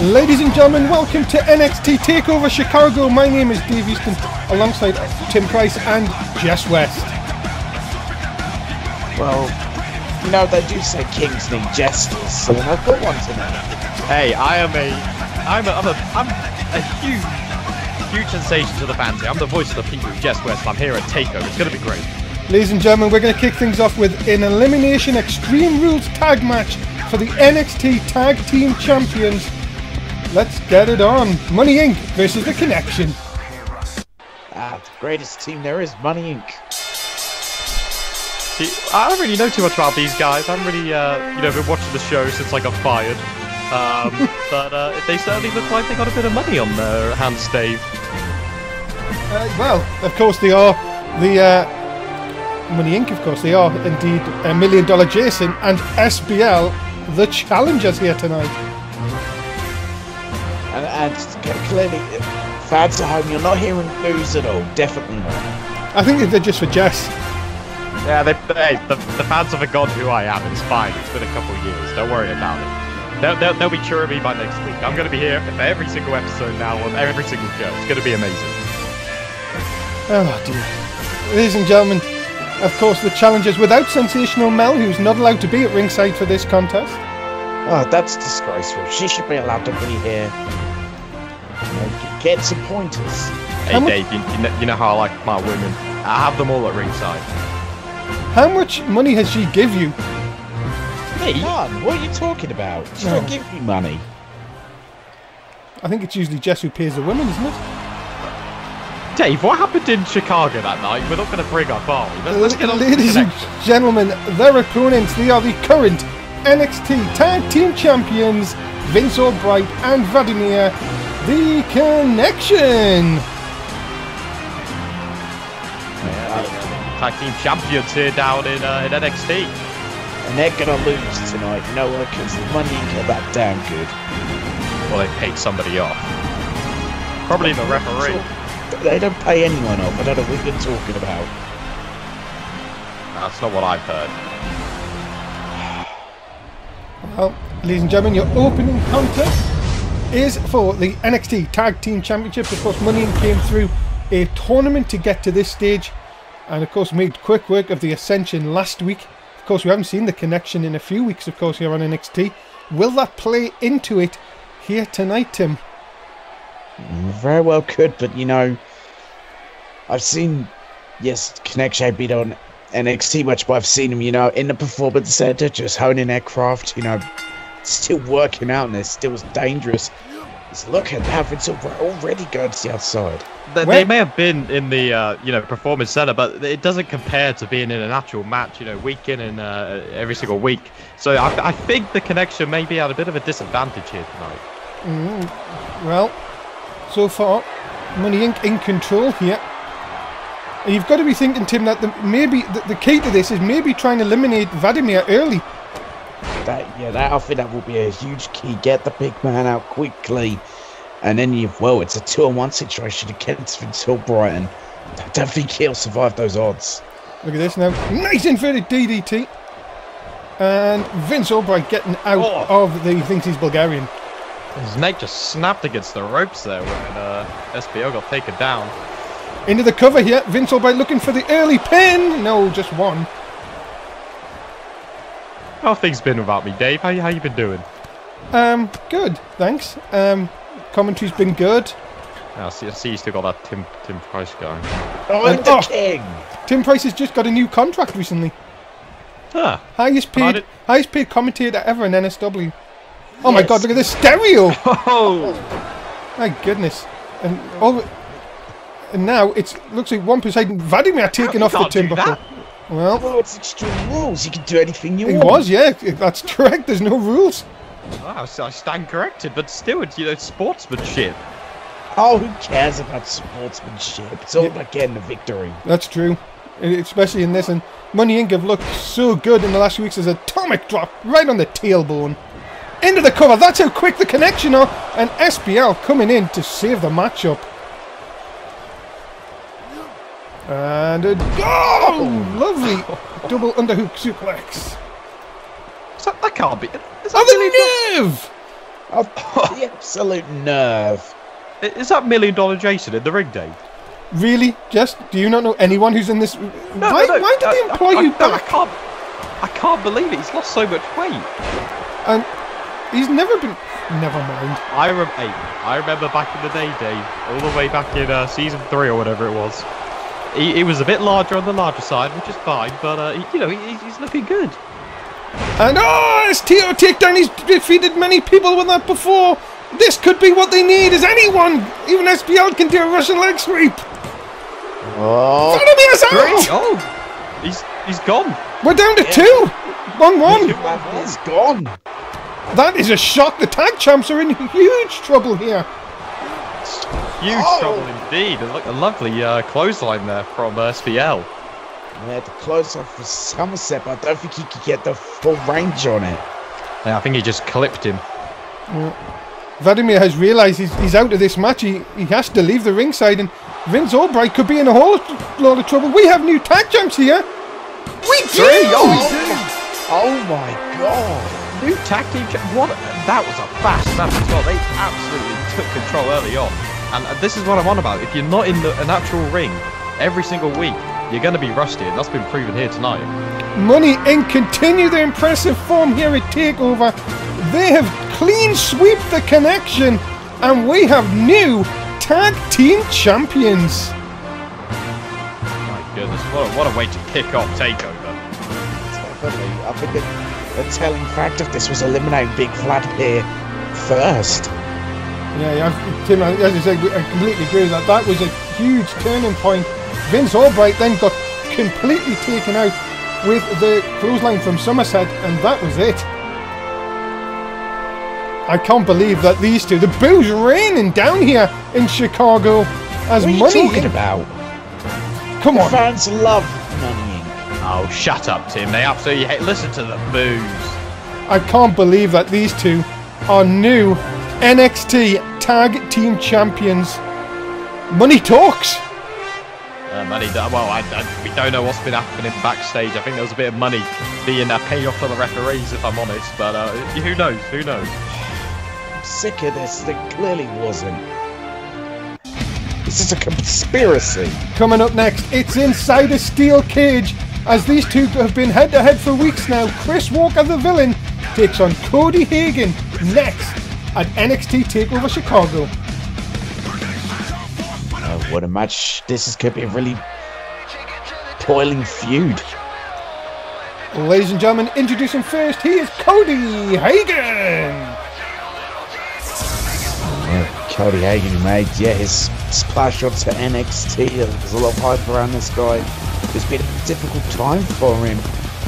Ladies and gentlemen, welcome to NXT Takeover Chicago. My name is Dave Easton, alongside Tim Price and Jess West. Well, you know, they do say kings need jesters, so I've got one tonight. Hey, I'm a huge sensation to the fans here. I'm the voice of the people, Jess West. I'm here at Takeover. It's going to be great. Ladies and gentlemen, we're going to kick things off with an Elimination Extreme Rules tag match for the NXT Tag Team Champions. Let's get it on. Money Inc. versus The Connection. The greatest team there is, Money Inc. I don't really know too much about these guys. I haven't really, been watching the show since I got fired. But they certainly look like they got a bit of money on their hands, Dave. Well, of course they are. The Money Inc. Of course they are indeed $1 Million Jason and SBL, the challengers here tonight. And clearly, fans at home, you're not hearing boos at all. Definitely not. I think they're just for Jess. Yeah, the fans have forgotten who I am. It's fine. It's been a couple of years. Don't worry about it. They'll be cheering me by next week. I'm going to be here for every single episode now, on every single show. It's going to be amazing. Oh dear. Ladies and gentlemen, of course the challengers without Sensational Mel, who's not allowed to be at ringside for this contest. Oh, that's disgraceful. She should be allowed to be here. Get some pointers. Hey Dave, you know how I like my women. I have them all at ringside. How much money has she give you? Me? None. What are you talking about? She don't give me money. I think it's usually Jess who pays the women, isn't it? Dave, what happened in Chicago that night? We're not going to bring up, are we? Let's get on. Ladies and gentlemen, their opponents, they are the current NXT Tag Team Champions, Vince Albright and Vladimir, The Connection. Tag Team Champions here down in NXT. And they're going to lose tonight, you know what, because the money ain't get that damn good. Well, they paid somebody off. Probably the referee. They don't pay anyone off. I don't know what you're talking about. That's not what I've heard. Well, ladies and gentlemen, your opening contest is for the NXT Tag Team Championship. Of course, Money Inc. came through a tournament to get to this stage, and of course made quick work of the Ascension last week. Of course, we haven't seen the Connection in a few weeks, of course, here on NXT. Will that play into it here tonight, Tim? Very well could, but you know, I've seen, yes, Connection beat on NXT much, but I've seen them, you know, in the performance center, just honing their craft, you know, still working out, and they're still dangerous. Just look at that, it's already going to the outside. They may have been in the performance center, but it doesn't compare to being in an actual match, you know, week in and every single week. So I think the Connection may be at a bit of a disadvantage here tonight. Well, so far, Money Inc. in control here. And you've got to be thinking, Tim, that the key to this is maybe trying to eliminate Vladimir early. I think that will be a huge key. Get the big man out quickly, and then it's a 2-on-1 situation against Vince Albright. I don't think he'll survive those odds. Look at this now. Nice inverted DDT. And Vince Albright getting out of the, he thinks he's Bulgarian. His neck just snapped against the ropes there when SBO got taken down. Into the cover here. Vince Albright looking for the early pin. No, just one. How have things been without me, Dave? How you been doing? Good, thanks. Commentary's been good. I see you still got that Tim Price guy. The king! Tim Price has just got a new contract recently. Huh. Highest paid commentator ever in NSW. Oh my god, look at this stereo! Oh! My goodness. And now it looks like one beside Vladimir taking off the turnbuckle. Well, it's extreme rules. You can do anything you want. It was, yeah. That's correct. There's no rules. Wow, so I stand corrected, but still, it's, you know, sportsmanship. Oh, who cares about sportsmanship? It's all about getting the victory. That's true. Especially in this. And Money Inc. have looked so good in the last weeks. There's an atomic drop right on the tailbone. Into the cover. That's how quick the Connection are. And SBL coming in to save the matchup. And a lovely double underhook suplex. That can't be. Oh, the nerve! Oh, the absolute nerve. Is that $1 Million Jason in the ring, Dave? Really? Jess, do you not know anyone who's in this? Why did they employ you back? I can't believe it. He's lost so much weight. And he's never been... Never mind. I remember back in the day, Dave, all the way back in season 3 or whatever it was. He was a bit larger on the larger side, which is fine, but he's looking good. And STO takedown. He's defeated many people with that before. This could be what they need. Is anyone? Even SPL can do a Russian leg sweep. Oh, Vladimir's out. Oh, he's gone. We're down to 2. 1-1. He's gone. That is a shock. The tag champs are in huge trouble here. Huge trouble indeed. A lovely clothesline there from SPL. Yeah, the close off for Somerset, but I don't think he could get the full range on it. Yeah, I think he just clipped him. Yeah. Vladimir has realised he's out of this match. He has to leave the ringside, and Vince Albright could be in a whole lot of trouble. We have new tag champs here. We do! Oh my god. New tag team what? That was a fast match as well. They absolutely took control early on. And this is what I'm on about. If you're not in an actual ring every single week, you're going to be rusty, and that's been proven here tonight. Money Inc. continue their impressive form here at Takeover. They have clean swept the connection, and we have new tag team champions. My goodness, what a way to kick off Takeover. Definitely. I think the telling fact of this was eliminating Big Vlad here first. Yeah, Tim, as I said, I completely agree with that. That was a huge turning point. Vince Albright then got completely taken out with the clothesline from Somerset, and that was it. I can't believe that these two, the booze raining down here in Chicago as Money. What are you talking about? Come on. The fans love Money Inc. Oh, shut up, Tim. They absolutely hate. Listen to the booze. I can't believe that these two are new NXT Tag Team Champions. Money talks. Money. Well, we don't know what's been happening backstage. I think there was a bit of money being paid off for the referees, if I'm honest. But who knows? Who knows? I'm sick of this. There clearly wasn't. This is a conspiracy. Coming up next, it's inside a steel cage. As these two have been head-to-head for weeks now, Chris Walker, the villain, takes on Cody Hagen next at NXT TakeOver Chicago. What a match. This could be a really boiling feud. Ladies and gentlemen, introducing first, he is Cody Hagen. Yeah, Cody Hagen made his splash onto NXT. There's a lot of hype around this guy. It's been a difficult time for him,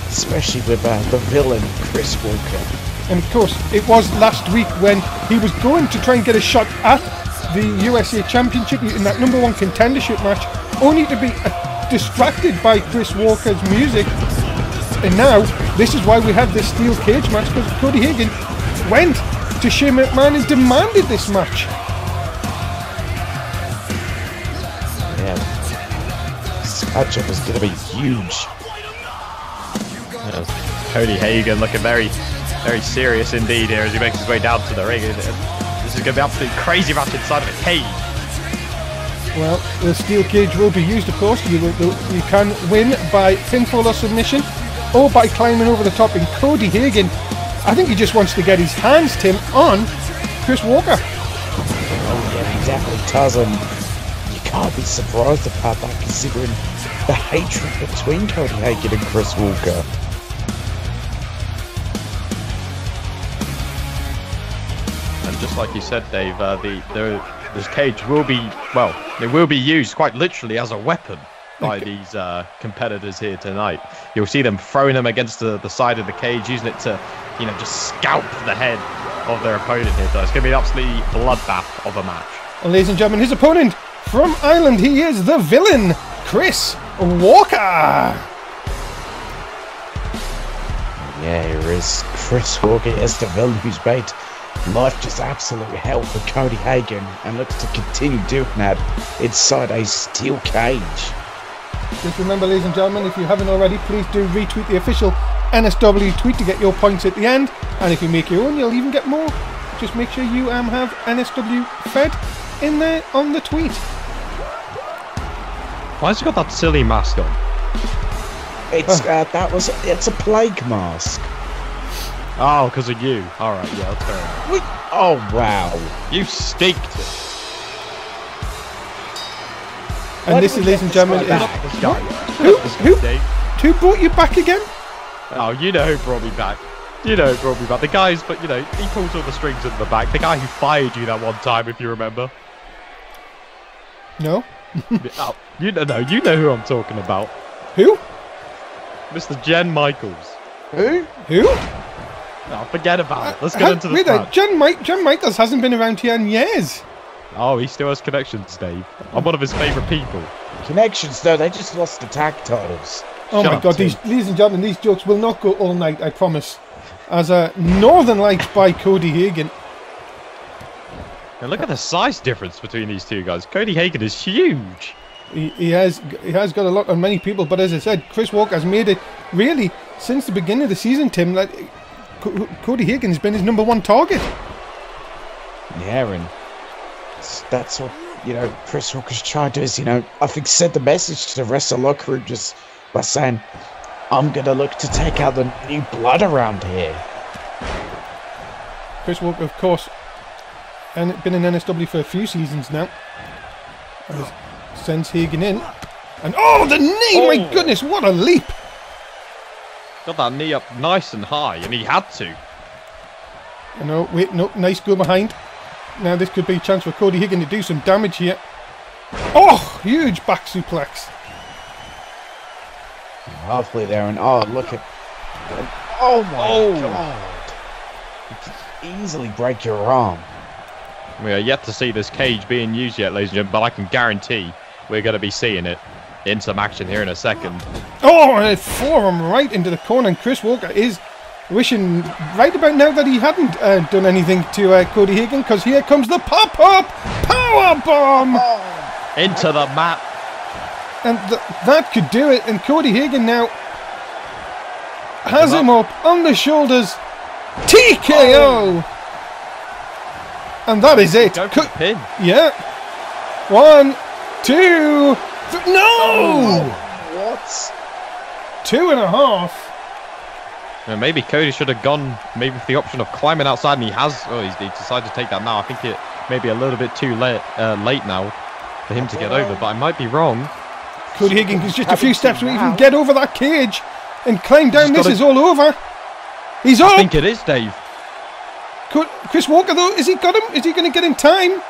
especially with the villain, Chris Walker. And of course, it was last week when he was going to try and get a shot at the USA Championship in that #1 contendership match, only to be distracted by Chris Walker's music. And now, this is why we have this steel cage match, because Cody Hagen went to Shane McMahon and demanded this match. Yeah, this matchup is going to be huge. Cody Hagen looking very, very serious indeed here as he makes his way down to the ring. This is going to be absolutely crazy match inside of a cage. Well, the steel cage will be used, of course. You can win by pinfall or submission, or by climbing over the top. And Cody Hagen, I think he just wants to get his hands, Tim, on Chris Walker. Oh yeah, he definitely does, and you can't be surprised about that considering the hatred between Cody Hagen and Chris Walker. And just like you said, Dave, this cage will be, well, it will be used quite literally as a weapon by these competitors here tonight. You'll see them throwing them against the side of the cage, using it to, just scalp the head of their opponent here. So it's going to be an absolutely bloodbath of a match. And ladies and gentlemen, his opponent from Ireland, he is the villain, Chris Walker. Yeah, here is Chris Walker as the villain who's made life just absolute hell for Cody Hagen and looks to continue doing that inside a steel cage. Just remember, ladies and gentlemen, if you haven't already, please do retweet the official NSW tweet to get your points at the end. And if you make your own, you'll even get more just make sure you have NSW fed in there on the tweet. Why has he got that silly mask on? It's it's a plague mask. Oh, because of you. Alright, yeah, that's fair enough. Oh wow. You staked it. And this is, ladies and gentlemen, is... This guy. Who brought you back again? Oh, you know who brought me back. You know who brought me back. The guys, but you know, he pulls all the strings in the back. The guy who fired you that one time, if you remember. No. Oh, you know who I'm talking about. Who? Mr. Jen Michaels. Who? Oh, forget about it. Let's get into the match. Jen Michaels hasn't been around here in years. Oh, he still has connections, Dave. I'm one of his favourite people. Connections, though, they just lost the tag titles. Oh my God, ladies and gentlemen, these jokes will not go all night, I promise. As Northern Lights by Cody Hagen. And look at the size difference between these two guys. Cody Hagen is huge. He has got a lot on many people, but as I said, Chris Walker has made it really since the beginning of the season, Tim. Like Cody Hagen has been his #1 target. Yeah, and that's what, you know, Chris Walker's trying to do is, you know, I think send the message to the rest of the locker room just by saying, I'm going to look to take out the new blood around here. Chris Walker, of course, and been in NSW for a few seasons now. Sends Hagen in. And oh, the knee! Oh. My goodness, what a leap! Got that knee up nice and high, and he had to. No, wait, no, nice go behind. Now this could be a chance for Cody Hagen to do some damage here. Oh, huge back suplex. Halfway there, and oh, look at... Oh my God. You can easily break your arm. We are yet to see this cage being used yet, ladies and gentlemen, but I can guarantee we're going to be seeing it in some action here in a second. Oh, and a forearm right into the corner, and Chris Walker is wishing right about now that he hadn't done anything to Cody Hagen, because here comes the pop-up power bomb into the mat, and that could do it. And Cody Hagen now has him up on the shoulders. TKO, and that is it. Go for the pin. Yeah, 1, 2, 3. No, what? 2.5. Well, maybe Cody should have gone maybe for the option of climbing outside, and he has. Oh, he decided to take that now. I think it may be a little bit too late now for him to get over, but I might be wrong. Cody Hagen is just a few steps away from get over that cage and climb down. This is all over. He's up. I think it is, Dave. Chris Walker, though, is he got him? Is he going to get in time?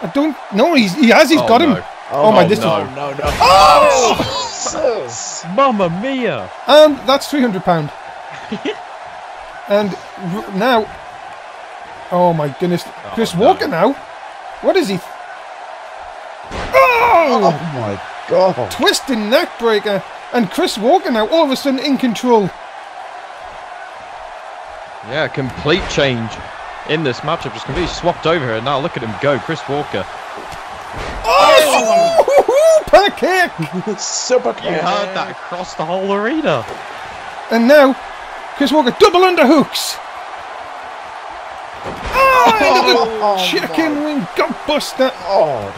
I don't know. He has. He's got him. Oh my! This no. Oh! Jesus! Mamma mia! And that's £300. And now, oh my goodness, Chris Walker now. What is he? Oh! Oh my God! Twisting neck breaker, and Chris Walker now all of a sudden in control. Yeah, complete change in this matchup. Just completely swapped over here. And now look at him go, Chris Walker. Oh! Super kick! Super kick! You heard that across the whole arena. And now, Chris Walker double underhooks. Oh, the chicken wing gutbuster. Oh.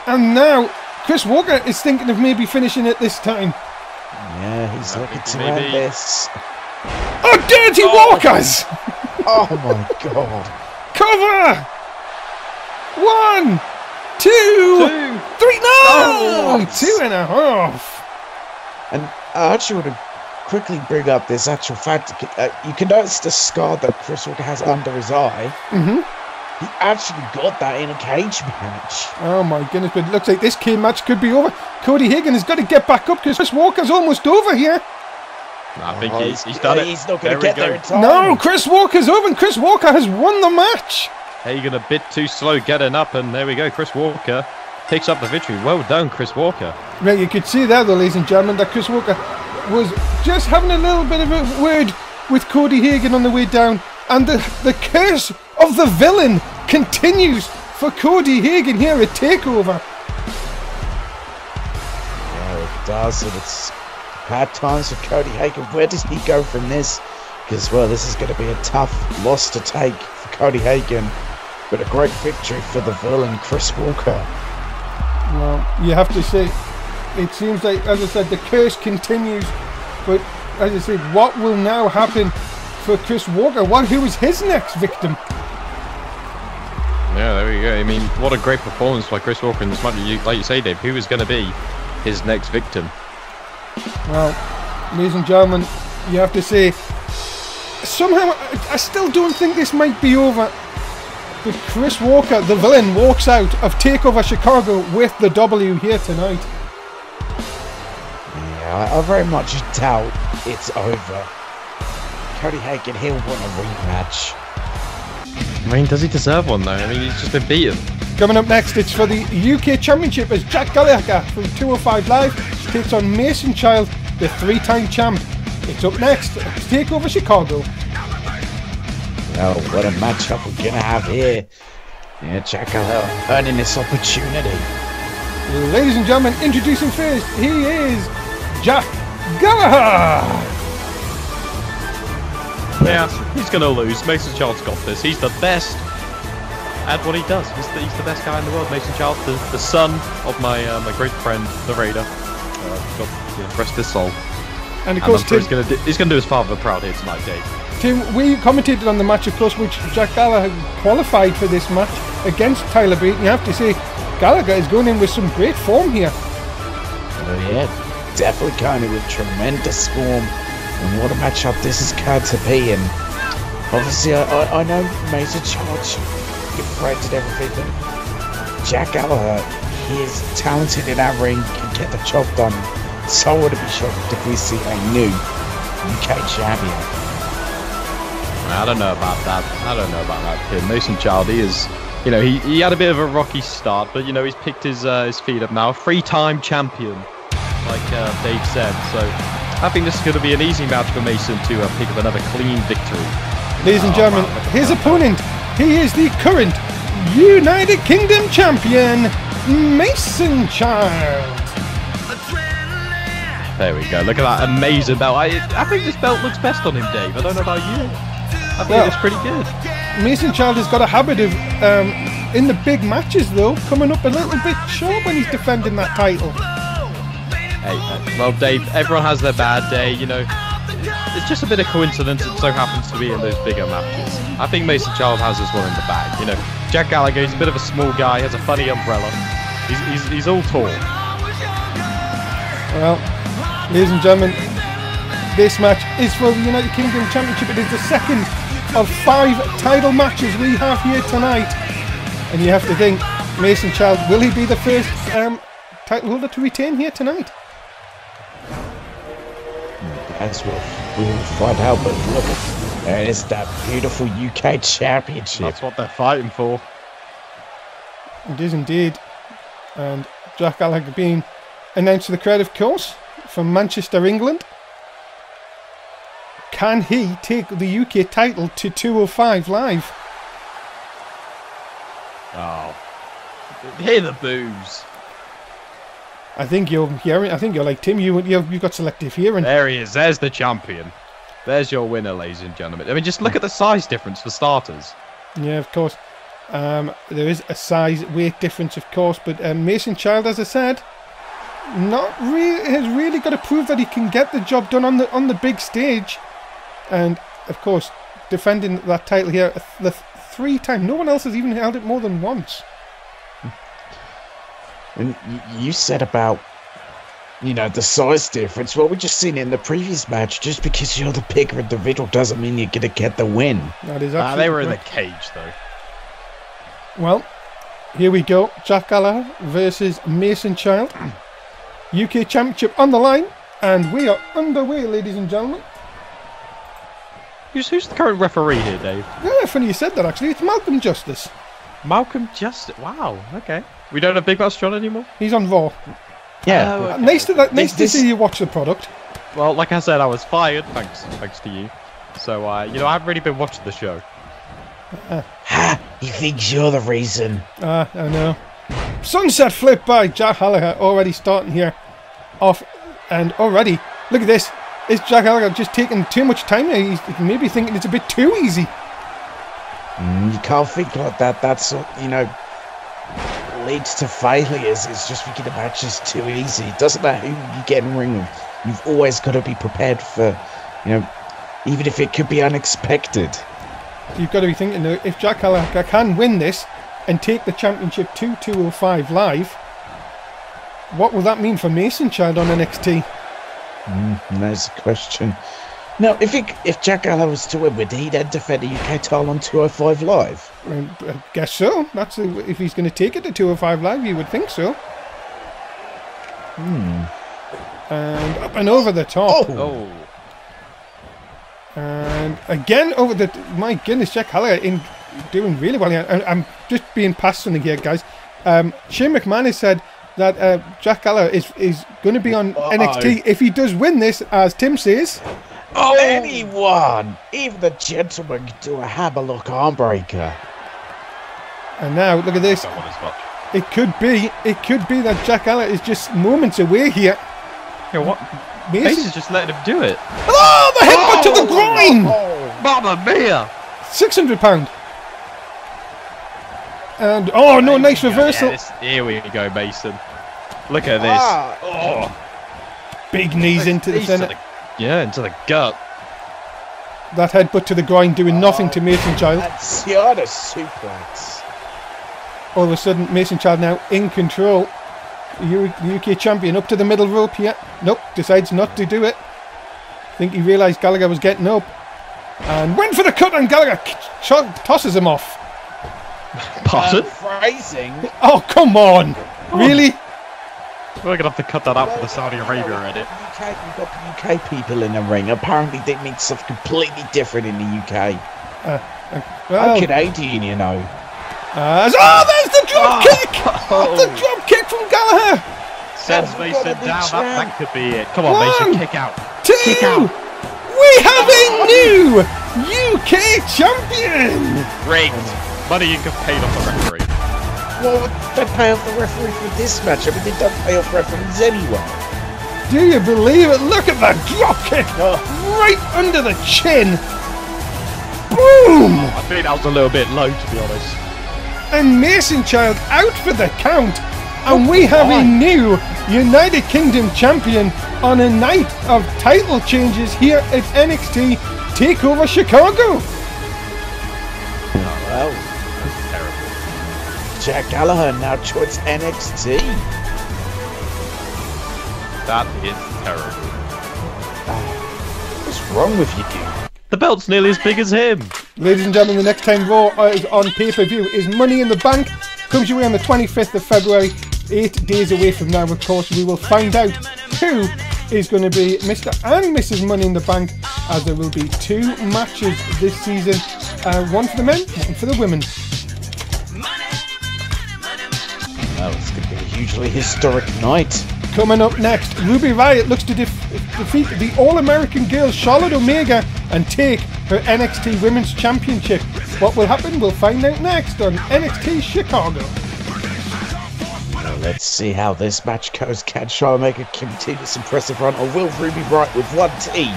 And now, Chris Walker is thinking of maybe finishing it this time. Yeah, he's looking to end this. Oh, dirty walkers! Oh my God. Cover! 1, 2, 3. No! 2.5. And I actually want to quickly bring up this actual fact. You can notice the scar that Chris Walker has under his eye. He actually got that in a cage match. Oh my goodness, but it looks like this cage match could be over. Cody Hagen has got to get back up because Chris Walker's almost over here. I think he's done it. He's not going to get there in time. No, Chris Walker's over, and Chris Walker has won the match. Hagen a bit too slow getting up, and there we go. Chris Walker picks up the victory. Well done, Chris Walker. Right, you could see there, though, ladies and gentlemen, that Chris Walker was just having a little bit of a word with Cody Hagen on the way down, and the curse of the villain continues for Cody Hagen here at Takeover. Yeah, it does, and it's hard times for Cody Hagen. Where does he go from this? Because, well, this is going to be a tough loss to take for Cody Hagen, but a great victory for the villain Chris Walker. Well, you have to say, it seems like, as I said, the curse continues. But as I said, what will now happen for Chris Walker? Who is his next victim? Yeah, there we go. I mean, what a great performance by Chris Walker in this match. Like you say, Dave, who is going to be his next victim? Well, ladies and gentlemen, you have to say, somehow, I still don't think this might be over. But Chris Walker, the villain, walks out of Takeover Chicago with the W here tonight. Yeah, I very much doubt it's over. Cody Hagen, he'll want a rematch. I mean, does he deserve one, though? I mean, he's just been beaten. Coming up next, it's for the UK Championship as Jack Gallagher from 205 Live takes on Mason Child, the 3-time champ. It's up next, Takeover Chicago. Oh, what a matchup we're going to have here. Yeah, Jack Gallagher earning this opportunity. Ladies and gentlemen, introducing first, he is Jack Gallagher. Yeah, he's going to lose. Mason Child's got this. He's the best at what he does. He's the best guy in the world. Mason Child, the son of my great friend, the Raider. God, rest his soul. And of course, Tim, he's going to do his father proud here tonight, Dave. Tim, we commentated on the match, of course, which Jack Gallagher qualified for this match against Tyler Bate. And you have to say, Gallagher is going in with some great form here. Oh yeah, definitely going in with tremendous form. And what a matchup this is going to be. And obviously, I know Mason Child, your friends and everything, but Jack Gallagher, he is talented in that ring, can get the job done. So I wouldn't be shocked if we see a new UK champion. I don't know about that. Tim. Mason Child, he is, he had a bit of a rocky start, but he's picked his feet up now. 3-time champion, like Dave said. So I think this is going to be an easy match for Mason to pick up another clean victory. Ladies and gentlemen, his opponent, he is the current United Kingdom champion, Mason Child. There we go. Look at that amazing belt. I think this belt looks best on him, Dave. I don't know about you. I think it's pretty good. Mason Child has got a habit of, in the big matches though, coming up a little bit short when he's defending that title. Hey, well, Dave, everyone has their bad day, It's just a bit of coincidence it so happens to be in those bigger matches. I think Mason Child has this one in the bag, Jack Gallagher, he's a bit of a small guy, has a funny umbrella. He's all tall. Well, ladies and gentlemen, this match is for the United Kingdom Championship. It is the second of 5 title matches we have here tonight. And you have to think, Mason Child, will he be the first title holder to retain here tonight? That's what we'll find out, but look, there is that beautiful UK Championship. That's what they're fighting for. It is indeed. And Jack Gallagher being announced to the crowd, of course, from Manchester, England. Can he take the UK title to 205 Live? Oh, hear the boos. I think you're hearing. I think you're like Tim. You've got selective hearing. There he is. There's the champion. There's your winner, ladies and gentlemen. I mean, just look at the size difference for starters. Yeah, of course. There is a size weight difference, of course, but Mason Child, as I said, has really got to prove that he can get the job done on the big stage, and of course, defending that title here the 3 times. No one else has even held it more than once. And you said about, the size difference. Well, we just seen it in the previous match. Just because you're the bigger individual doesn't mean you're going to get the win. That is absolutely they were in the correct. cage, though. Well, here we go. Jack Gallagher versus Mason Child. UK Championship on the line, and we are underway, ladies and gentlemen. Who's the current referee here, Dave? Yeah, funny you said that, actually. It's Malcolm Justice. Malcolm Justice. Wow. Okay. We don't have Big Boss John anymore. He's on Raw. Yeah. Okay. Nice to see you watch the product. Well, like I said, I was fired thanks to you. So I haven't really been watching the show. He thinks you're the reason. I know. Sunset flip by Jack Gallagher already starting here off, and already look at this. Is Jack Gallagher just taking too much time here? He's maybe thinking it's a bit too easy. You can't think like that. That's, leads to failures. It's just making the matches too easy. It doesn't matter who you get in the ring with. You've always got to be prepared for, even if it could be unexpected. You've got to be thinking, though, if Jack Gallagher can win this and take the championship to 205 Live, what will that mean for Mason Child on NXT? There's a question. Now, if Jack Gallagher was to win, would he then defend the UK title on 205 Live? I guess so. That's if he's going to take it to 205 Live, you would think so. And up and over the top. Oh. And again over the... My goodness, Jack Gallagher doing really well here. I'm just being passed something here, guys. Shane McMahon has said that Jack Gallagher is going to be on NXT if he does win this, as Tim says. Anyone, even the gentleman, can do a hammerlock armbreaker. And now look at this. That one is much. It could be that Jack Gallagher is just moments away here. Yeah, what? Mason's just letting him do it. Oh, the headbutt to the groin! Mamma mia! £600. And oh no, nice reversal. Yeah, here we go, Mason. Look at this. Big knees into the centre. Into the gut. That headbutt to the groin doing nothing to Mason Child. And Sienna suplex. All of a sudden, Mason Child now in control. UK champion up to the middle rope here. Nope, decides not to do it. I think he realised Gallagher was getting up. And went for the cut, and Gallagher tosses him off. Pardon? Phrasing. Oh, come on. Really? We're going to have to cut that out for the Saudi Arabia edit. You've got UK people in the ring. Apparently they mean stuff completely different in the UK. I'm Canadian, you know. There's the drop kick! The drop kick from Gallagher! Sends Mason down. That could be it. Come on, Mason, kick out. Kick out. We have a new UK champion! Rigged. Money you can pay off the referee. Well, they pay off the referee for this match. I mean, they don't pay off referees anyway. Do you believe it? Look at that drop kick! Right under the chin! Boom! I think that was a little bit low, to be honest. And Mason Child out for the count. And we have a new United Kingdom champion on a night of title changes here at NXT Takeover Chicago. Well, that's terrible. Jack Gallagher now joins NXT. That is terrible. What's wrong with you? The belt's nearly as big as him. Ladies and gentlemen, the next time Raw is on pay-per-view is Money in the Bank. Comes your way on the 25th of February. 8 days away from now, of course, we will find out who is going to be Mr. and Mrs. Money in the Bank, as there will be 2 matches this season. One for the men, one for the women. Well, it's going to be a hugely historic night. Coming up next, Ruby Riott looks to defeat the All-American girl Charlotte Omega and take her NXT Women's Championship. What will happen? We'll find out next on NXT Chicago. Well, let's see how this match goes. Can Charlotte Omega continue this impressive run, or will Ruby Riott with 1T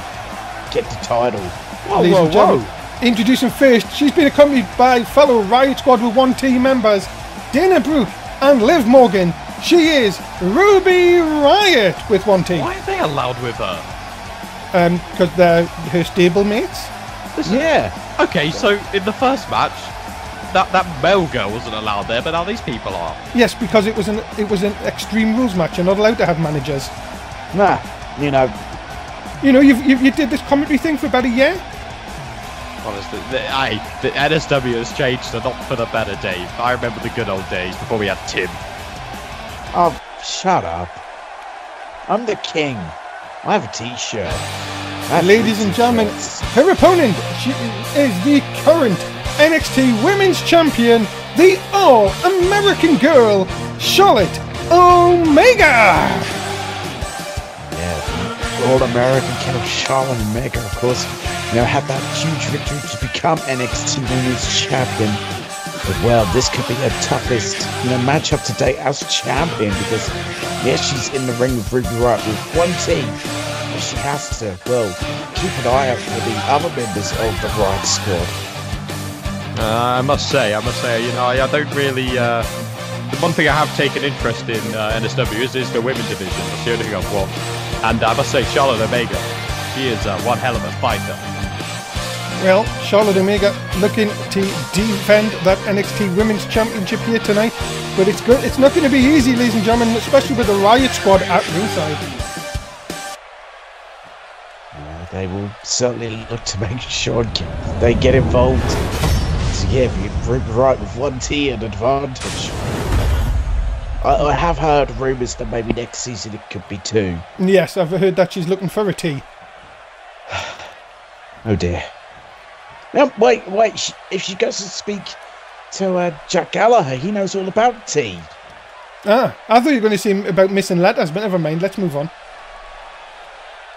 get the title? Whoa. Introducing first, she's been accompanied by fellow Riott Squad with 1T members, Dana Brooke and Liv Morgan. She is Ruby Riott with 1T. Why are they allowed with her? Because they're her stable mates. Yeah. Okay, so in the first match, that male girl wasn't allowed there, but now these people are. Yes, because it was an Extreme Rules match. You're not allowed to have managers. Nah, you know, you did this commentary thing for about a year. Honestly, the NSW has changed, and not for the better, Dave. I remember the good old days before we had Tim. Oh, shut up. I'm the king. I have a t-shirt. Ladies and gentlemen, her opponent, she is the current NXT Women's Champion, the All-American Girl, Charlotte Omega! Yeah, the All-American Girl, Charlotte Omega, of course, had that huge victory to become NXT Women's Champion. But, well, this could be her toughest, matchup today as champion, because, she's in the ring with Ruby Riott with 1T. But she has to, keep an eye out for the other members of the Riott Squad. I must say, you know, I don't really. The one thing I have taken interest in NSW is the women's division. That's the only thing I've watched. And I must say, Charlotte Omega, she is one hell of a fighter. Well, Charlotte Omega looking to defend that NXT Women's Championship here tonight. But it's good. It's not going to be easy, ladies and gentlemen, especially with the Riott squad at ringside. They will certainly look to make sure they get involved to give Riott with 1T an advantage. I have heard rumours that maybe next season it could be 2. Yes, I've heard that she's looking for a T. Oh dear. Now, wait, if she goes to speak to Jack Gallagher, he knows all about T. Ah, I thought you were going to say about missing letters, but never mind, let's move on.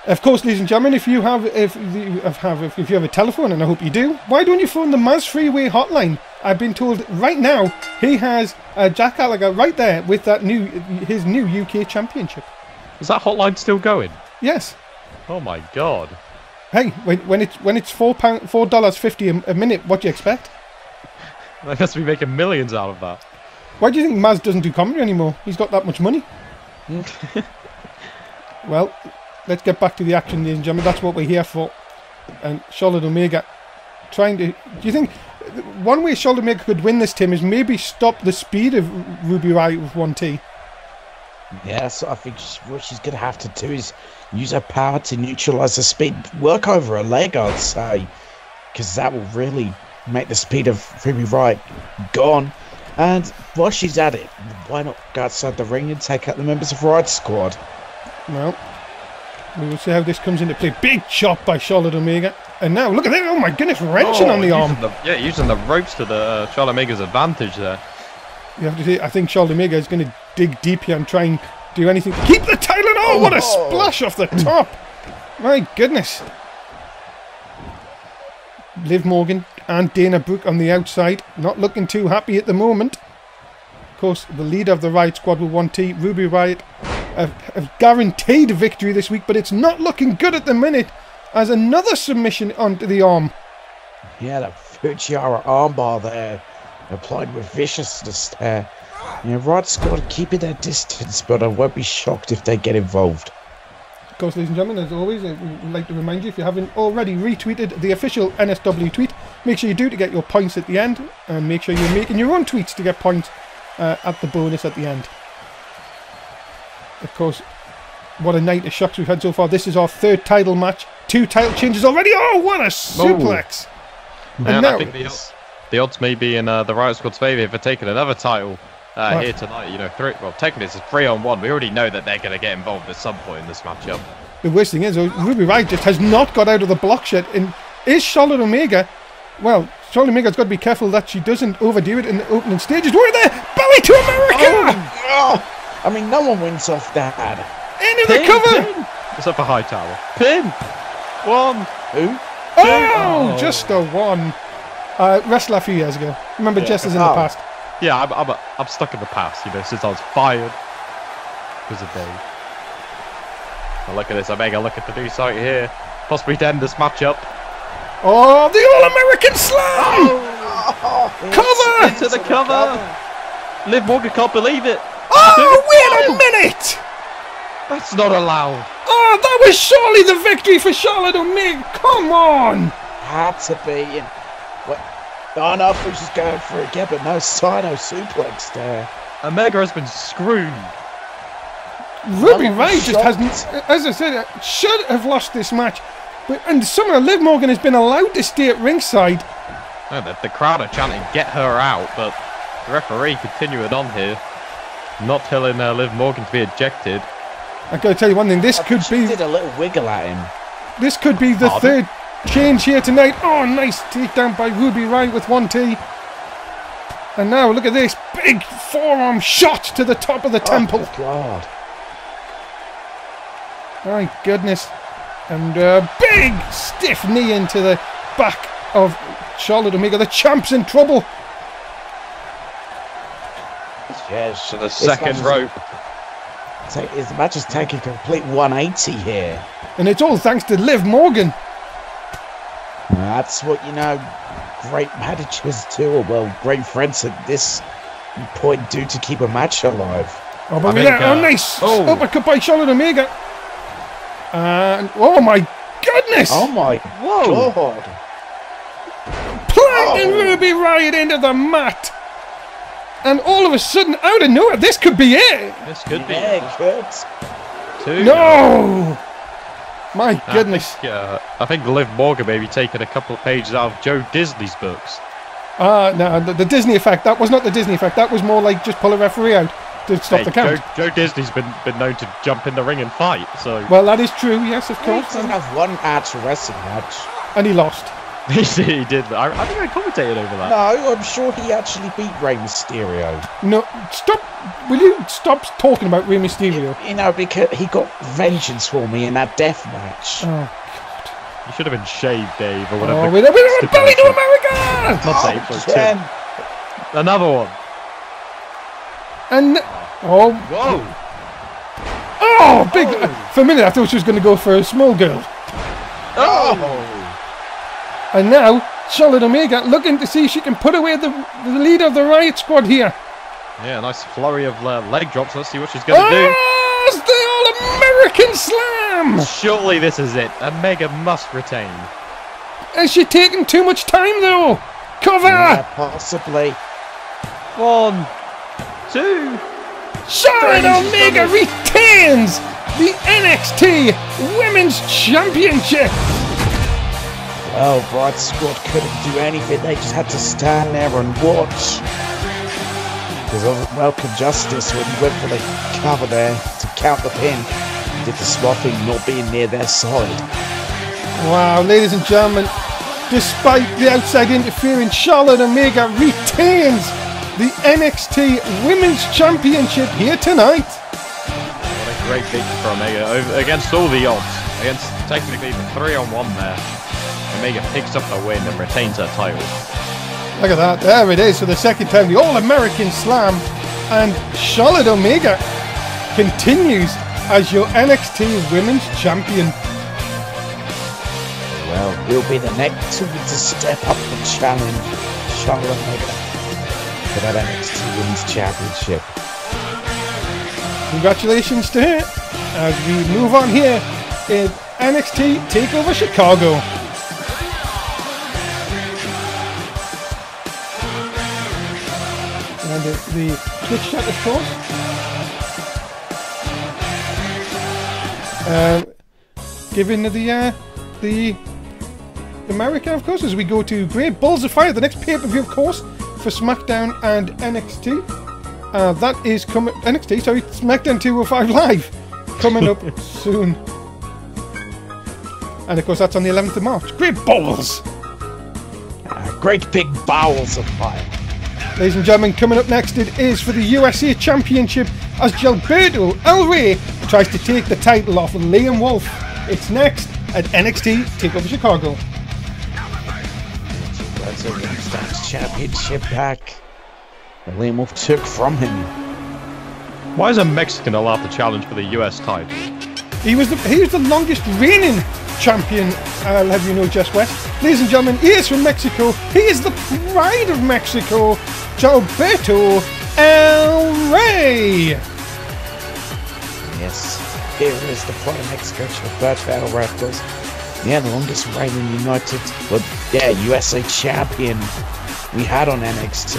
Of course, ladies and gentlemen, if you have a telephone, and I hope you do, why don't you phone the Maz Freeway hotline? I've been told right now he has Jack Gallagher right there with that his new UK championship. Is that hotline still going? Yes. Oh my god. Hey, when it's $4.50 a minute, what do you expect? They must be making millions out of that. Why do you think Maz doesn't do comedy anymore? He's got that much money. Well, let's get back to the action, ladies and gentlemen. That's what we're here for. And Charlotte Omega trying to... Do you think one way Charlotte Omega could win this, Tim, is maybe stop the speed of Ruby Riott with 1T? Yes, I think what she's going to have to do is use her power to neutralise the speed. Work over a leg, I'd say. Because that will really make the speed of Ruby Riott gone. And while she's at it, why not go outside the ring and take out the members of Riott's squad? Well, we will see how this comes into play. Big chop by Charlotte Omega. And now, look at that. Oh my goodness, wrenching on the arm. Using the ropes to the Charlotte Omega's advantage there. You have to say, I think Charlotte Omega is going to dig deep here and try and do anything to keep the title. Oh, what a splash off the top. My goodness. Liv Morgan and Dana Brooke on the outside. Not looking too happy at the moment. Of course, the leader of the Riott squad with 1T, Ruby Riott, have guaranteed a victory this week, but it's not looking good at the minute as another submission onto the arm. Yeah, that Fujiwara armbar there, applied with viciousness there. Yeah, Riott's squad keeping their distance, but I won't be shocked if they get involved. Of course, ladies and gentlemen, as always, I would like to remind you, if you haven't already retweeted the official NSW tweet, make sure you do to get your points at the end, and make sure you're making your own tweets to get points at the bonus at the end. Of course, what a night of shocks we've had so far. This is our 3rd title match. 2 title changes already. Oh, what a suplex! And now, I think the odds may be in the Riott squad's favour for taking another title here tonight. You know, technically it's a 3-on-1. We already know that they're going to get involved at some point in this matchup. The worst thing is, Ruby Riott just has not got out of the block yet. And is Charlotte Omega... Well, Charlotte Omega's got to be careful that she doesn't overdo it in the opening stages. We're there! Belly to America! Oh. I mean, no one wins off that. Into the cover! It's up a high tower. Pin! 1! Who? Oh, just a 1. Wrestler a few years ago. Remember, Jess is in the past. Yeah, I'm stuck in the past, you know, since I was fired. Because of Dave. Now look at this, Omega looking to do something here. Possibly to end this matchup. Oh, the All-American Slam! Cover! Into the cover! Liv Morgan can't believe it. Oh, wait a minute! That's not allowed. Oh, that was surely the victory for Charlotte Omega. Come on! Had to be. What? Oh no, I thought she was going for it again, but no Sino suplex there. Omega has been screwed. Ruby Riott just hasn't, as I said, should have lost this match. And somehow Liv Morgan has been allowed to stay at ringside. No, the crowd are chanting, get her out, but the referee continuing on here. Not telling Liv Morgan to be ejected. I gotta tell you one thing, this could be... did a little wiggle at him. This could be the 3rd change here tonight. Oh, nice takedown by Ruby Riott with 1T. And now, look at this. Big forearm shot to the top of the temple. Oh, God. My goodness. And a big stiff knee into the back of Charlotte Omega. The champ's in trouble. Yes. To the second rope. The match is taking a complete 180 here. And it's all thanks to Liv Morgan. That's what, you know, great managers do, or well, great friends at this point do to keep a match alive. Oh, but nice uppercut by Charlotte Omega. And, oh my goodness! Oh my God! Planting Ruby Riott into the mat. And all of a sudden, out of nowhere, this could be it. This could be it. Two. No! My goodness. I think Liv Morgan may be taking a couple of pages out of Joe Disney's books. No, the Disney effect. That was not the Disney effect. That was more like just pull a referee out to stop the count. Joe Disney's been known to jump in the ring and fight. So. Well, that is true. Yes, of course. He didn't have one actual wrestling match. And he lost. He did. I think I commentated over that. No, I'm sure he actually beat Rey Mysterio. No, stop. Will you stop talking about Rey Mysterio? You know, because he got vengeance for me in that death match. Oh, God. You should have been shaved, Dave, or whatever. Oh, we're a belly to America! Not Dave, but another one. And... Oh. Whoa. Oh, big... For a minute, I thought she was going to go for a small girl. Oh. And now, Charlotte Omega looking to see if she can put away the leader of the Riott Squad here. Yeah, nice flurry of leg drops. Let's see what she's going to do. It's the All-American Slam! Surely this is it. Omega must retain. Is she taking too much time, though? Cover! Yeah, possibly. 1, 2... Charlotte Omega retains the NXT Women's Championship! Well, Riott Squad couldn't do anything. They just had to stand there and watch. Because of Welcome Justice, when he went for the cover there to count the pin, he did the smart thing not being near their side. Wow, ladies and gentlemen, despite the outside interference, Charlotte Omega retains the NXT Women's Championship here tonight. What a great victory for Omega against all the odds. Against technically the 3-on-1 there. Omega picks up the win and retains her title. Look at that, there it is for the second time, the All-American Slam, and Charlotte Omega continues as your NXT Women's Champion. Well, he'll be the next one to step up and challenge Charlotte Omega for that NXT Women's Championship. Congratulations to her as we move on here in NXT TakeOver Chicago. And the Twitch chat, of course. Given the America, of course, as we go to Great Balls of Fire, the next pay-per-view, of course, for SmackDown and NXT. That is coming. NXT, sorry, SmackDown 205 Live, coming up soon. And of course, that's on the 11th of March. Great balls! Great big bowels of fire. Ladies and gentlemen, coming up next, it is for the USA Championship as Gilberto El Rey tries to take the title off of Liam Wolf. It's next at NXT TakeOver Chicago. That's a Women's Championship back that Liam Wolf took from him. Why is a Mexican allowed to challenge for the US title? He was the longest reigning champion, I'll have you know, Jess West. Ladies and gentlemen, he is from Mexico. He is the pride of Mexico, Gilberto El Rey. Yes, here is the pride of Mexico, Gilberto El Rey, of course. Yeah, the longest reigning USA champion we had on NXT.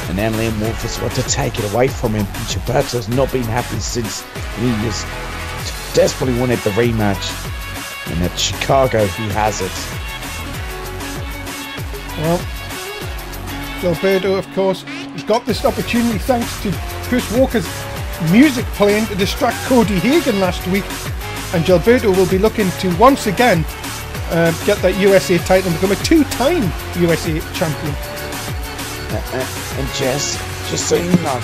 And then Liam Wolf was about to take it away from him. Gilberto's not been happy since he was desperately wanted the rematch. And at Chicago, he has it. Well, Gilberto, of course, got this opportunity thanks to Chris Walker's music playing to distract Cody Hagen last week. And Gilberto will be looking to once again get that USA title and become a two-time USA champion. And Jess, just so you know,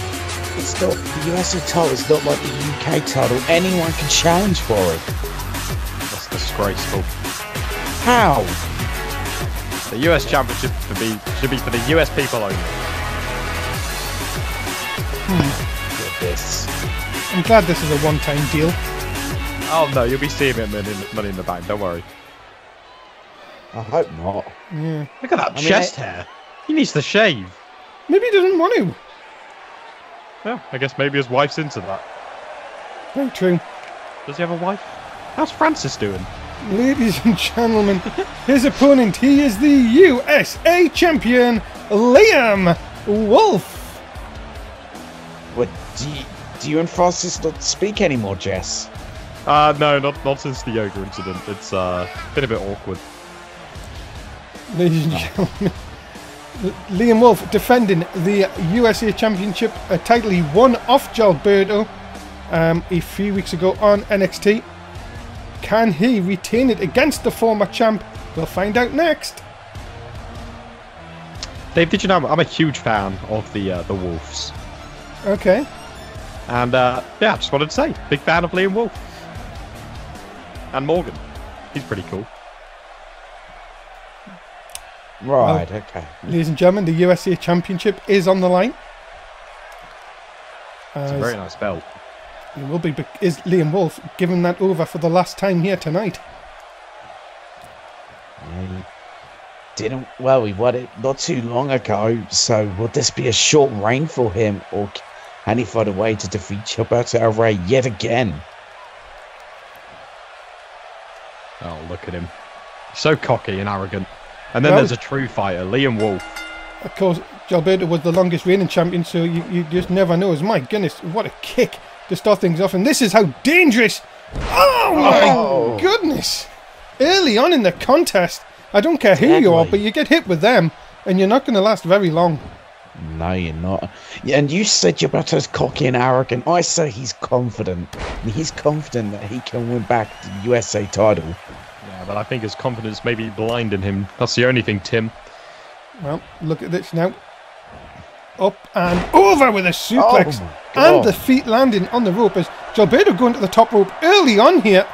it's not, the USA title is not like the UK title. Anyone can challenge for it. That's disgraceful. How? The US Championship should be for the US people only. Look at this. I'm glad this is a one-time deal. Oh no, you'll be seeing it Money in the Bank, don't worry. I hope not. Yeah. Look at that chest hair. He needs to shave. Maybe he doesn't want to. Yeah, I guess maybe his wife's into that. Very true. Does he have a wife? How's Francis doing? Ladies and gentlemen, his opponent, he is the USA Champion, Liam Wolf. What, do you and Francis not speak anymore, Jess? No, not since the yoga incident. It's been a bit awkward. Ladies and gentlemen, Liam Wolf defending the USA Championship, a title he won off Gilberto a few weeks ago on NXT. Can he retain it against the former champ? We'll find out next. Dave, did you know I'm a huge fan of the Wolves? Okay. And yeah, I just wanted to say, big fan of Liam Wolf. And Morgan. He's pretty cool. Right, well, okay. Ladies and gentlemen, the USA Championship is on the line. It's a very nice belt. It will be. Is Liam Wolf giving that over for the last time here tonight? He won it not too long ago, so will this be a short reign for him, or can he find a way to defeat Gilberto Del Rey yet again? Oh, look at him. So cocky and arrogant. And then there's a true fighter, Liam Wolf. Of course, Gilberto was the longest reigning champion, so you just never know. My goodness, what a kick to start things off. And this is how dangerous. Oh, my goodness. Early on in the contest, I don't care who you are, but you get hit with them, and you're not going to last very long. No, you're not. Yeah, and you said Gilberto's cocky and arrogant. I say he's confident. He's confident that he can win back the USA title. Yeah, but I think his confidence may be blinding him. That's the only thing, Tim. Well, look at this now. Up and over with a suplex. And the feet landing on the rope as Gilberto going to the top rope early on here.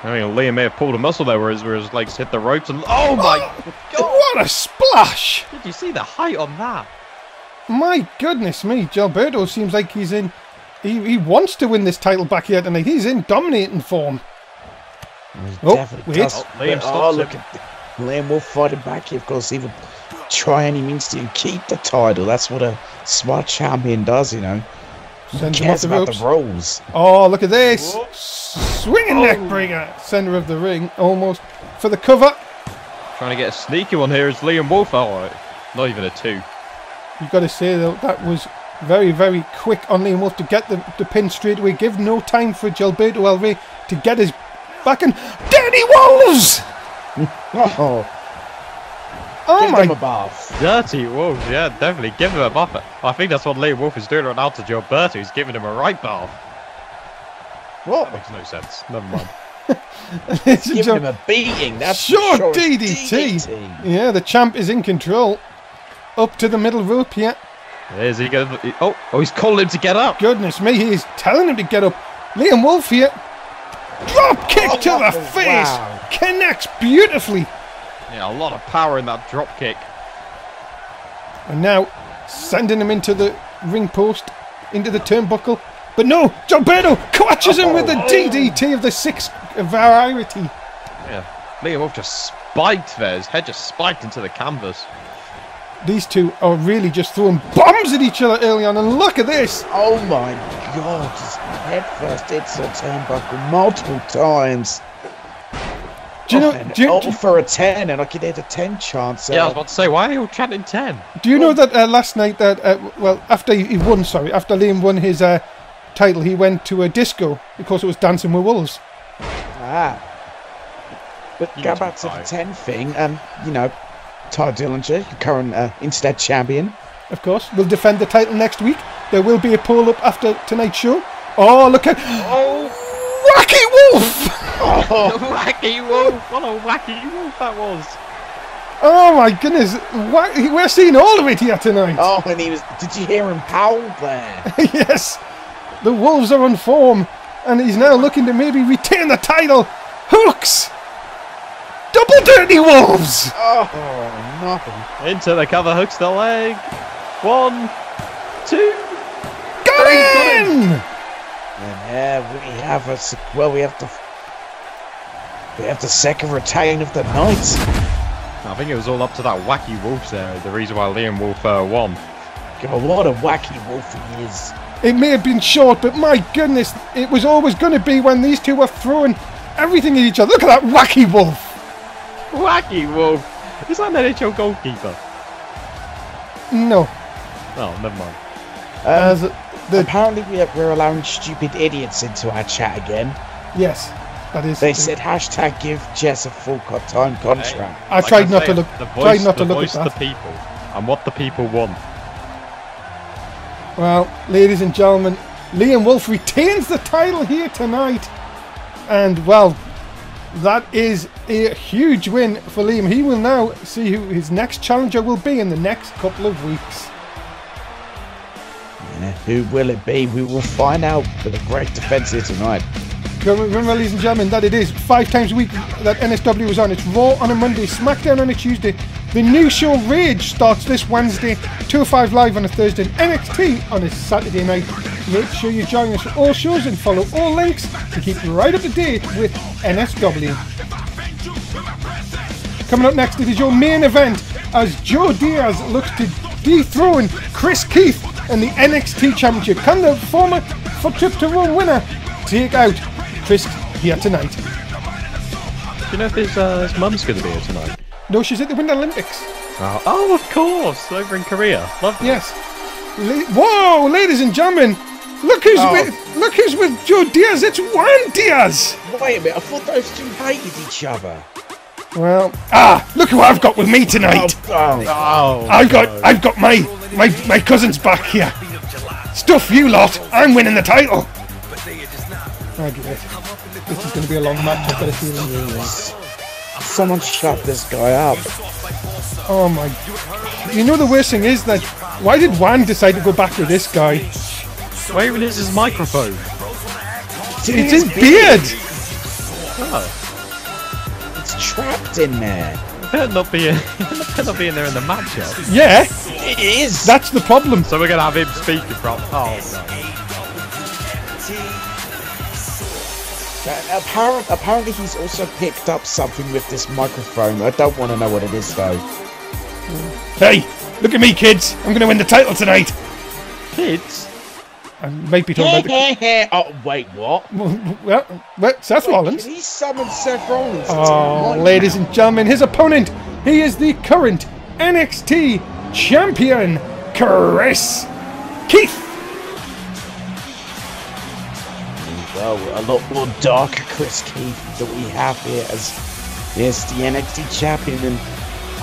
I mean, Liam may have pulled a muscle there where his legs hit the ropes and... Oh my God! What a splash! Did you see the height on that? My goodness me, Gilberto seems like he's in... He wants to win this title back here tonight. He's in dominating form. Liam stops look at Liam Wolf fighting back here. Of course, he would try any means to keep the title. That's what a smart champion does, you know. Who cares about the rules? Oh, look at this. Swinging neck breaker. Center of the ring, almost. For the cover. Trying to get a sneaky one here is Liam Wolf. Oh, not even a 2. You've got to say, though, that was very, very quick on Liam Wolf to get the pin straight away. Give no time for Gilberto Del Rey to get his back and... Dirty Wolves! Oh my God. Dirty Wolves, yeah, definitely. Give him a buff. I think that's what Liam Wolf is doing right now to Gilberto. He's giving him a right bath. What? That makes no sense. Never mind. Giving him a beating. That's short DDT. Yeah, the champ is in control. Up to the middle rope here. Is he going to... Oh, he's calling him to get up. Goodness me, he's telling him to get up. Liam Wolf here. Drop kick to the face. Wow. Connects beautifully. Yeah, a lot of power in that drop kick. And now sending him into the ring post, into the turnbuckle. But no, Gilberto catches him with the DDT of the 6 variety. Yeah, Liam Wolf just spiked there. His head just spiked into the canvas. These two are really just throwing bombs at each other early on. And look at this. Oh my God, his head first hits the turnbuckle multiple times. Do you know, for a 10, and I could hit a 10 chance. Yeah, I was about to say, why are you all chanting 10? Do you know that last night, that well, after he won, after Liam won his title, he went to a disco because it was Dancing with Wolves. But go back to the 10 thing, you know, Ty Dillinger, current Internet champion. Of course, will defend the title next week. There will be a poll-up after tonight's show. Oh, look at... Wacky Wolf! Oh. Wacky Wolf! What a wacky wolf that was! Oh my goodness! We're seeing all of it here tonight. Oh, and he was... Did you hear him howl there? Yes! The Wolves are on form, and he's now looking to maybe retain the title. Hooks! Double Dirty Wolves! Oh, nothing. Into the cover, hooks the leg. 1, 2... Got in! And we have the second retain of the night. I think it was all up to that wacky Wolf there, the reason why Liam Wolf won. God, what a wacky Wolf he is. It may have been short, but my goodness, it was always going to be when these two were throwing everything at each other. Look at that wacky Wolf. Wacky Wolf? Is that an NHL goalkeeper? No. Oh, never mind. Apparently we're allowing stupid idiots into our chat again. Yes, that is. They said hashtag give Jess a full-time contract. I tried not to look. Tried not to look at that. The people and what the people want. Well, ladies and gentlemen, Liam Wolf retains the title here tonight, and well, that is a huge win for Liam. He will now see who his next challenger will be in the next couple of weeks. Yeah, who will it be? We will find out with a great defense here tonight. Remember, ladies and gentlemen, that it is 5 times a week that NSW is on. It's Raw on a Monday, SmackDown on a Tuesday. The new show Rage starts this Wednesday, 205 Live on a Thursday, and NXT on a Saturday night. Make sure you join us for all shows and follow all links to keep right up to date with NSW. Coming up next, it is your main event as Joe Diaz looks to dethrone Chris Keith in the NXT Championship. Can the former Foot Trip to Rome winner take out Chris here tonight? Do you know if his mum's going to be here tonight? No, she's at the Winter Olympics. Oh, of course, over in Korea. Lovely. Yes. Whoa, ladies and gentlemen, look who's with Joe Diaz. It's Juan Diaz. Wait a minute, I thought those two hated each other. Well, look who I've got with me tonight. I've got my cousin's back here. Stuff you lot. I'm winning the title. Oh, great. This is going to be a long match. I've got a feeling. Someone shut this guy up. Oh my! You know the worst thing is that why did Juan decide to go back with this guy? Where even is his microphone? It's his beard. Oh. It's trapped in there. It better not be in there in the matchup. Yeah, it is. That's the problem. So we're gonna have him speaking from. Oh no. Apparently he's also picked up something with this microphone. I don't want to know what it is though. Hey, look at me, kids! I'm going to win the title tonight. Kids? I might be talking about the... Oh wait, what? Well, Seth Rollins. Can he summon Seth Rollins? Oh, ladies and gentlemen, his opponent. He is the current NXT champion, Chris Keith. Well, a lot more darker Chris Keith that we have here as the NXT champion, and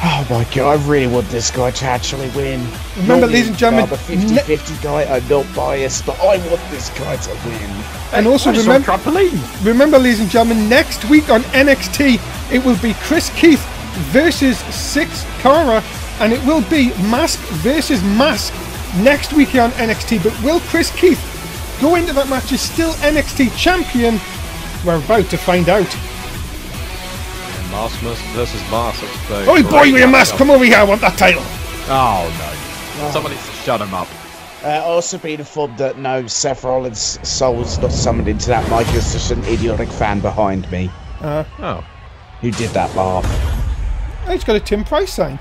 oh my god, I really want this guy to actually win. Remember, ladies and gentlemen, the 50-50 guy, I'm not biased, but I want this guy to win. And also remember, ladies and gentlemen, next week on NXT, it will be Chris Keith versus Six Cara, and it will be mask versus mask next week here on NXT. But will Chris Keith go into that match as still NXT champion? We're about to find out. Mask versus mask. Oi, boy with a mask, come over here, I want that title. Oh no. Somebody shut him up. Also being informed that no, Seth Rollins' soul was not summoned into that mic, it was just an idiotic fan behind me. Who did that laugh? Oh, he's got a Tim Price sign.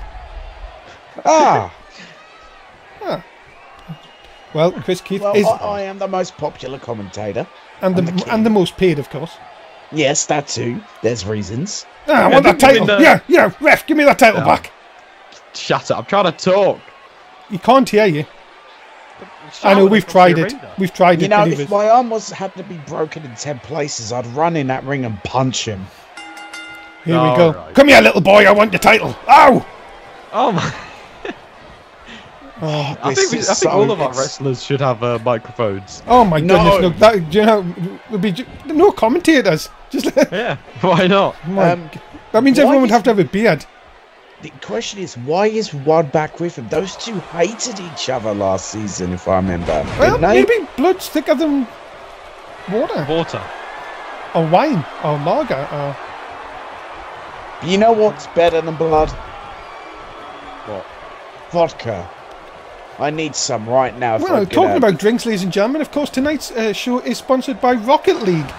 Well, Chris Keith is... I am the most popular commentator. And the most paid, of course. Yes, that too. There's reasons. I want that title. Yeah, ref, give me that title back. Shut up, I'm trying to talk. He can't hear you. I know, we've tried it. We've tried it. You know, if my arm had to be broken in 10 places, I'd run in that ring and punch him. Here we go. Right. Come here, little boy, I want the title. Ow! Oh my... I think all of our wrestlers should have microphones. Oh my goodness! No, that, you know, would be no commentators. Just yeah, why not? That means everyone would have to have a beard. The question is, why is Juan back with him? Those two hated each other last season, if I remember. Well, maybe blood's thicker than water. Water. Or wine. Or lager. Or... You know what's better than blood? What? Vodka. I need some right now. Well, talking about drinks, ladies and gentlemen, of course, tonight's show is sponsored by Rocket League.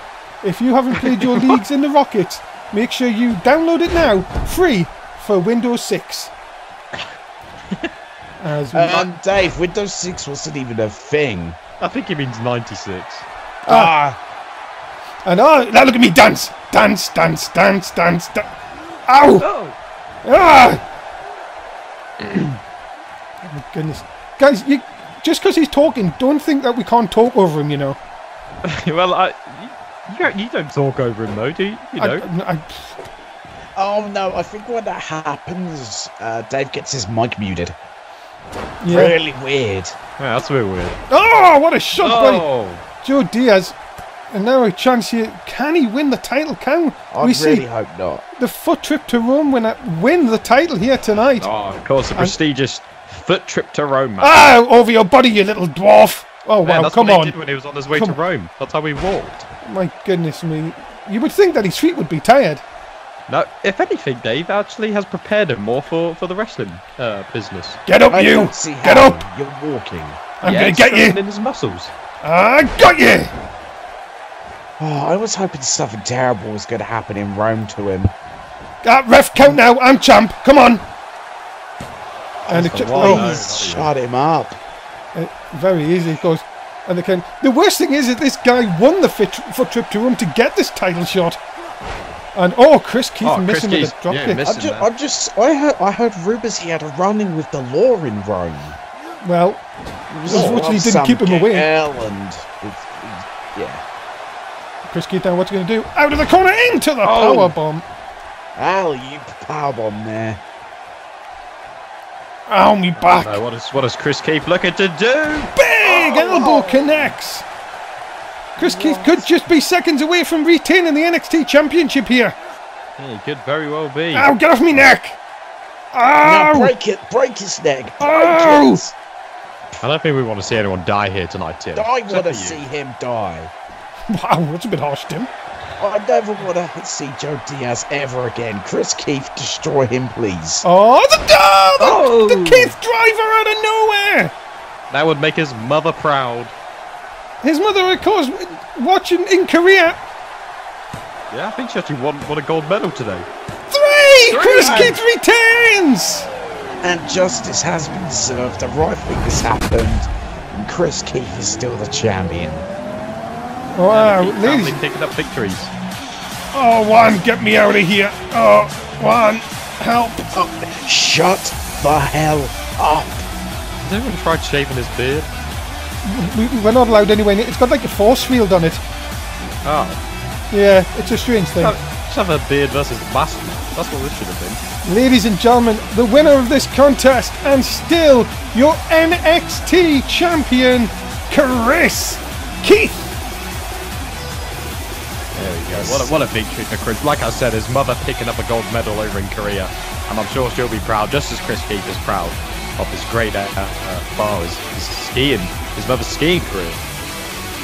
If you haven't played your leagues in the Rocket, make sure you download it now, free, for Windows 6. As we... Dave, Windows 6 wasn't even a thing. I think he means 96. And now look at me dance! Dance, dance, dance, dance, dance. Ow! Oh. Oh my goodness. Guys, just because he's talking, don't think that we can't talk over him, you know. Well, you don't talk over him, though, do you? You know? Oh no, I think when that happens, Dave gets his mic muted. Yeah. Really weird. Yeah, that's a bit weird. Oh, what a shot by Joe Diaz. And now a chance here. Can he win the title? I really hope not. The foot trip to Rome win the title here tonight. Oh, of course, the prestigious foot trip to Rome, man. Ah, over your body, you little dwarf. Oh, Man, wow, that's come what on. he did when he was on his way to Rome. That's how he walked. My goodness me. You would think that his feet would be tired. No, if anything, Dave actually has prepared him more for the wrestling business. Get up, I you! don't see Get how. up! You're walking. I'm gonna get you! In his muscles. I got you! Oh, I was hoping something terrible was going to happen in Rome to him. Ref, count now. I'm champ. Come on. And Shut him up. Very easy, of course. And they can. The worst thing is that this guy won the foot trip to Rome to get this title shot. And Chris Keith missing with a drop kick. I heard rumours he had a run-in with the law in Rome. Well, unfortunately, didn't keep him away. Yeah. Chris Keith now, what's he going to do? Out of the corner into the power bomb. You power bomb there. Ow, me back. No, what is Chris Keith looking to do? Big elbow connects. Chris Keith could just be seconds away from retaining the NXT Championship here. Yeah, he could very well be. Ow, get off me neck. Ow. Ow. Now break his neck. Break it. I don't think we want to see anyone die here tonight, Tim. I want to see him die. Wow, that's a bit harsh, Tim. I never want to see Joe Diaz ever again. Chris Keith, destroy him, please. The Keith driver out of nowhere. That would make his mother proud. His mother, of course, watching in Korea. Yeah, I think she actually won a gold medal today. 3! Chris Keith retains! And justice has been served. The right thing has happened. And Chris Keith is still the champion. Wow, family picking up victories. Oh, Juan, get me out of here. Oh, Juan, help. Oh, shut the hell up. Has anyone tried shaving his beard? We're not allowed anyway. It's got like a force field on it. Oh. Yeah, it's a strange thing. Just have a beard versus mask. That's what this should have been. Ladies and gentlemen, the winner of this contest and still your NXT champion, Chris Keith. There we go. What a victory for Chris. Like I said, his mother picking up a gold medal over in Korea. And I'm sure she'll be proud, just as Chris Keith is proud of his great his skiing, his mother's skiing career.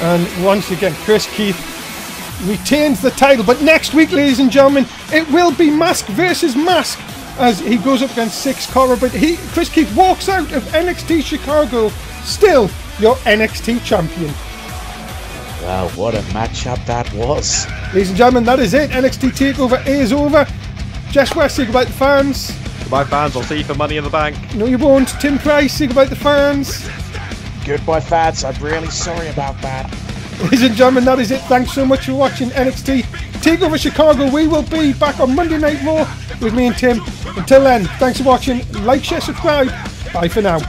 And once again, Chris Keith retains the title. But next week, ladies and gentlemen, it will be mask versus mask as he goes up against Six Cora. But Chris Keith walks out of NXT Chicago, still your NXT champion. Wow, what a matchup that was. Ladies and gentlemen, that is it. NXT Takeover is over. Jess West, say goodbye to the fans. Goodbye, fans. I'll see you for Money in the Bank. No, you won't. Tim Price, say goodbye to the fans. Goodbye, fans. I'm really sorry about that. Ladies and gentlemen, that is it. Thanks so much for watching NXT Takeover Chicago. We will be back on Monday Night Raw with me and Tim. Until then, thanks for watching. Like, share, subscribe. Bye for now.